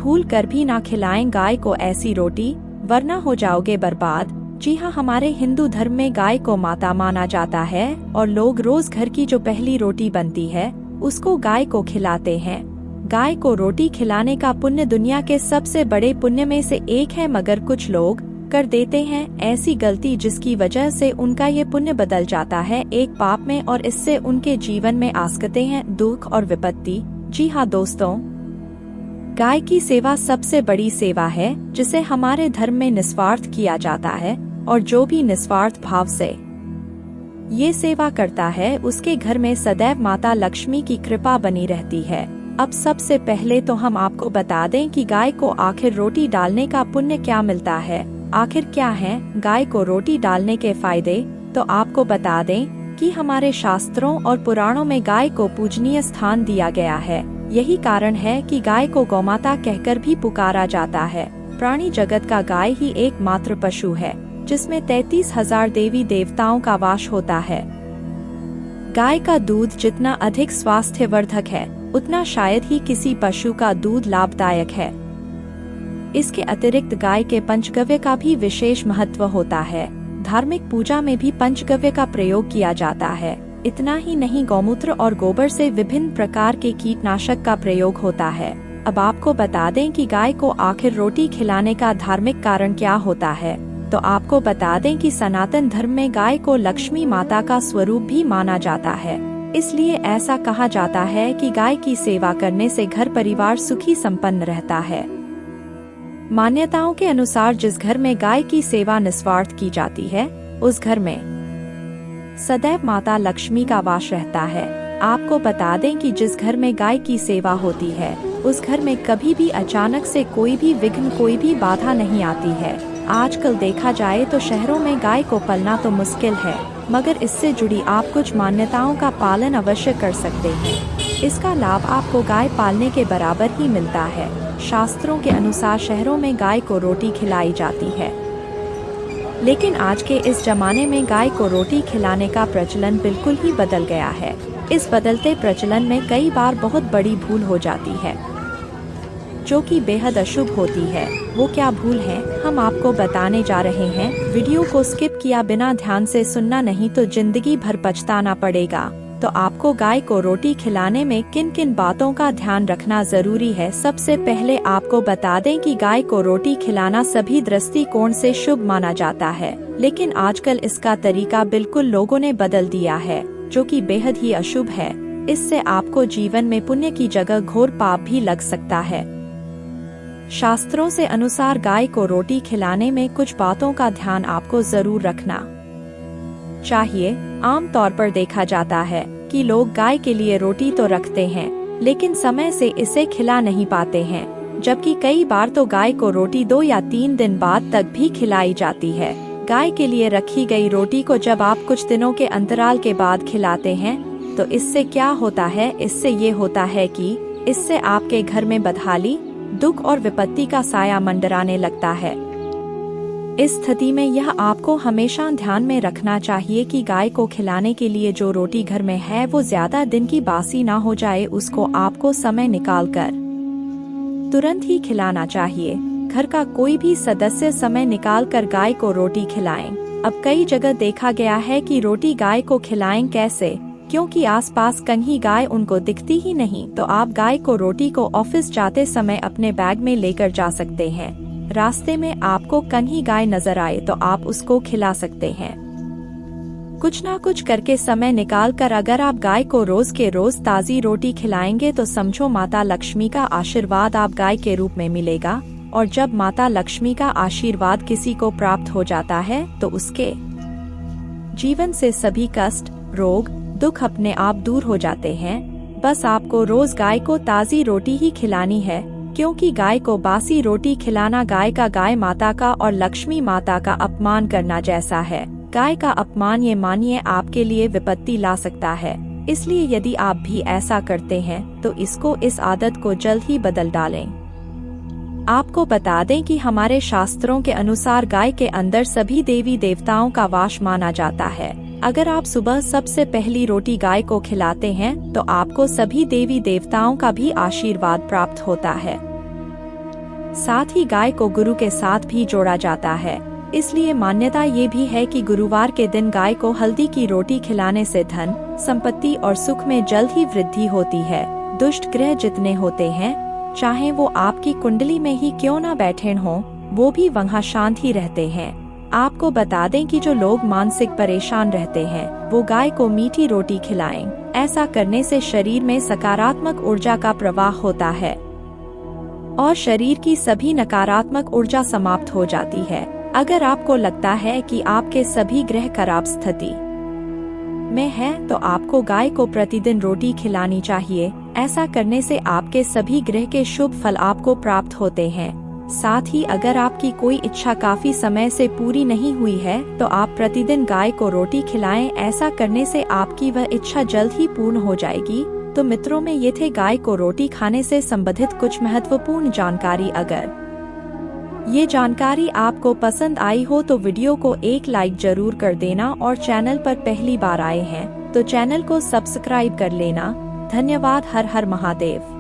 भूल कर भी ना खिलाएं गाय को ऐसी रोटी, वरना हो जाओगे बर्बाद। जी हाँ, हमारे हिंदू धर्म में गाय को माता माना जाता है और लोग रोज घर की जो पहली रोटी बनती है उसको गाय को खिलाते हैं। गाय को रोटी खिलाने का पुण्य दुनिया के सबसे बड़े पुण्य में से एक है, मगर कुछ लोग कर देते हैं ऐसी गलती जिसकी वजह से उनका ये पुण्य बदल जाता है एक पाप में और इससे उनके जीवन में आ सकते हैं दुख और विपत्ति। जी हाँ दोस्तों, गाय की सेवा सबसे बड़ी सेवा है जिसे हमारे धर्म में निस्वार्थ किया जाता है और जो भी निस्वार्थ भाव से ये सेवा करता है उसके घर में सदैव माता लक्ष्मी की कृपा बनी रहती है। अब सबसे पहले तो हम आपको बता दें कि गाय को आखिर रोटी डालने का पुण्य क्या मिलता है। आखिर क्या है गाय को रोटी डालने के फायदे, तो आपको बता दें कि हमारे शास्त्रों और पुराणों में गाय को पूजनीय स्थान दिया गया है। यही कारण है कि गाय को गौमाता कहकर भी पुकारा जाता है। प्राणी जगत का गाय ही एकमात्र पशु है जिसमें 33,000 देवी देवताओं का वास होता है। गाय का दूध जितना अधिक स्वास्थ्यवर्धक है उतना शायद ही किसी पशु का दूध लाभदायक है। इसके अतिरिक्त गाय के पंचगव्य का भी विशेष महत्व होता है। धार्मिक पूजा में भी पंचगव्य का प्रयोग किया जाता है। इतना ही नहीं, गौमूत्र और गोबर से विभिन्न प्रकार के कीटनाशक का प्रयोग होता है। अब आपको बता दें कि गाय को आखिर रोटी खिलाने का धार्मिक कारण क्या होता है, तो आपको बता दें कि सनातन धर्म में गाय को लक्ष्मी माता का स्वरूप भी माना जाता है। इसलिए ऐसा कहा जाता है कि गाय की सेवा करने से घर परिवार सुखी संपन्न रहता है। मान्यताओं के अनुसार जिस घर में गाय की सेवा निस्वार्थ की जाती है उस घर में सदैव माता लक्ष्मी का वास रहता है। आपको बता दें कि जिस घर में गाय की सेवा होती है उस घर में कभी भी अचानक से कोई भी विघ्न, कोई भी बाधा नहीं आती है। आजकल देखा जाए तो शहरों में गाय को पालना तो मुश्किल है, मगर इससे जुड़ी आप कुछ मान्यताओं का पालन अवश्य कर सकते हैं। इसका लाभ आपको गाय पालने के बराबर ही मिलता है। शास्त्रों के अनुसार शहरों में गाय को रोटी खिलाई जाती है, लेकिन आज के इस जमाने में गाय को रोटी खिलाने का प्रचलन बिल्कुल ही बदल गया है। इस बदलते प्रचलन में कई बार बहुत बड़ी भूल हो जाती है जो कि बेहद अशुभ होती है। वो क्या भूल है हम आपको बताने जा रहे हैं। वीडियो को स्किप किया बिना ध्यान से सुनना, नहीं तो जिंदगी भर पछताना पड़ेगा। तो आपको गाय को रोटी खिलाने में किन किन बातों का ध्यान रखना जरूरी है। सबसे पहले आपको बता दें कि गाय को रोटी खिलाना सभी दृष्टिकोण से शुभ माना जाता है, लेकिन आजकल इसका तरीका बिल्कुल लोगों ने बदल दिया है जो कि बेहद ही अशुभ है। इससे आपको जीवन में पुण्य की जगह घोर पाप भी लग सकता है। शास्त्रों से अनुसार गाय को रोटी खिलाने में कुछ बातों का ध्यान आपको जरूर रखना चाहिए। आम तौर पर देखा जाता है कि लोग गाय के लिए रोटी तो रखते हैं लेकिन समय से इसे खिला नहीं पाते हैं, जबकि कई बार तो गाय को रोटी 2 या 3 दिन बाद तक भी खिलाई जाती है। गाय के लिए रखी गई रोटी को जब आप कुछ दिनों के अंतराल के बाद खिलाते हैं तो इससे क्या होता है, इससे ये होता है कि इससे आपके घर में बदहाली, दुख और विपत्ति का साया मंडराने लगता है। इस स्थिति में यह आपको हमेशा ध्यान में रखना चाहिए कि गाय को खिलाने के लिए जो रोटी घर में है वो ज्यादा दिन की बासी ना हो जाए। उसको आपको समय निकालकर तुरंत ही खिलाना चाहिए। घर का कोई भी सदस्य समय निकालकर गाय को रोटी खिलाएं। अब कई जगह देखा गया है कि रोटी गाय को खिलाएं कैसे, क्योंकि आसपास कहीं गाय उनको दिखती ही नहीं, तो आप गाय को रोटी को ऑफिस जाते समय अपने बैग में लेकर जा सकते हैं। रास्ते में आपको कहीं गाय नजर आए तो आप उसको खिला सकते हैं। कुछ ना कुछ करके समय निकाल कर अगर आप गाय को रोज के रोज ताज़ी रोटी खिलाएंगे तो समझो माता लक्ष्मी का आशीर्वाद आप गाय के रूप में मिलेगा। और जब माता लक्ष्मी का आशीर्वाद किसी को प्राप्त हो जाता है तो उसके जीवन से सभी कष्ट, रोग, दुख अपने आप दूर हो जाते हैं। बस आपको रोज गाय को ताज़ी रोटी ही खिलानी है, क्योंकि गाय को बासी रोटी खिलाना गाय माता का और लक्ष्मी माता का अपमान करना जैसा है। गाय का अपमान ये मानिए आपके लिए विपत्ति ला सकता है। इसलिए यदि आप भी ऐसा करते हैं तो इस आदत को जल्द ही बदल डालें। आपको बता दें कि हमारे शास्त्रों के अनुसार गाय के अंदर सभी देवी देवताओं का वास माना जाता है। अगर आप सुबह सबसे पहली रोटी गाय को खिलाते हैं तो आपको सभी देवी देवताओं का भी आशीर्वाद प्राप्त होता है। साथ ही गाय को गुरु के साथ भी जोड़ा जाता है। इसलिए मान्यता ये भी है कि गुरुवार के दिन गाय को हल्दी की रोटी खिलाने से धन, संपत्ति और सुख में जल्द ही वृद्धि होती है। दुष्ट ग्रह जितने होते हैं, चाहे वो आपकी कुंडली में ही क्यों न बैठे हों, वो भी वहाँ शांत ही रहते हैं। आपको बता दें कि जो लोग मानसिक परेशान रहते हैं, वो गाय को मीठी रोटी खिलाएं। ऐसा करने से शरीर में सकारात्मक ऊर्जा का प्रवाह होता है और शरीर की सभी नकारात्मक ऊर्जा समाप्त हो जाती है। अगर आपको लगता है कि आपके सभी ग्रह खराब स्थिति में है, तो आपको गाय को प्रतिदिन रोटी खिलानी चाहिए। ऐसा करने से आपके सभी ग्रह के शुभ फल आपको प्राप्त होते हैं। साथ ही अगर आपकी कोई इच्छा काफी समय से पूरी नहीं हुई है, तो आप प्रतिदिन गाय को रोटी खिलाएं। ऐसा करने से आपकी वह इच्छा जल्द ही पूर्ण हो जाएगी। तो मित्रों, में ये थे गाय को रोटी खाने से संबंधित कुछ महत्वपूर्ण जानकारी। अगर ये जानकारी आपको पसंद आई हो तो वीडियो को एक लाइक जरूर कर देना और चैनल पर पहली बार आए हैं तो चैनल को सब्सक्राइब कर लेना। धन्यवाद। हर हर महादेव।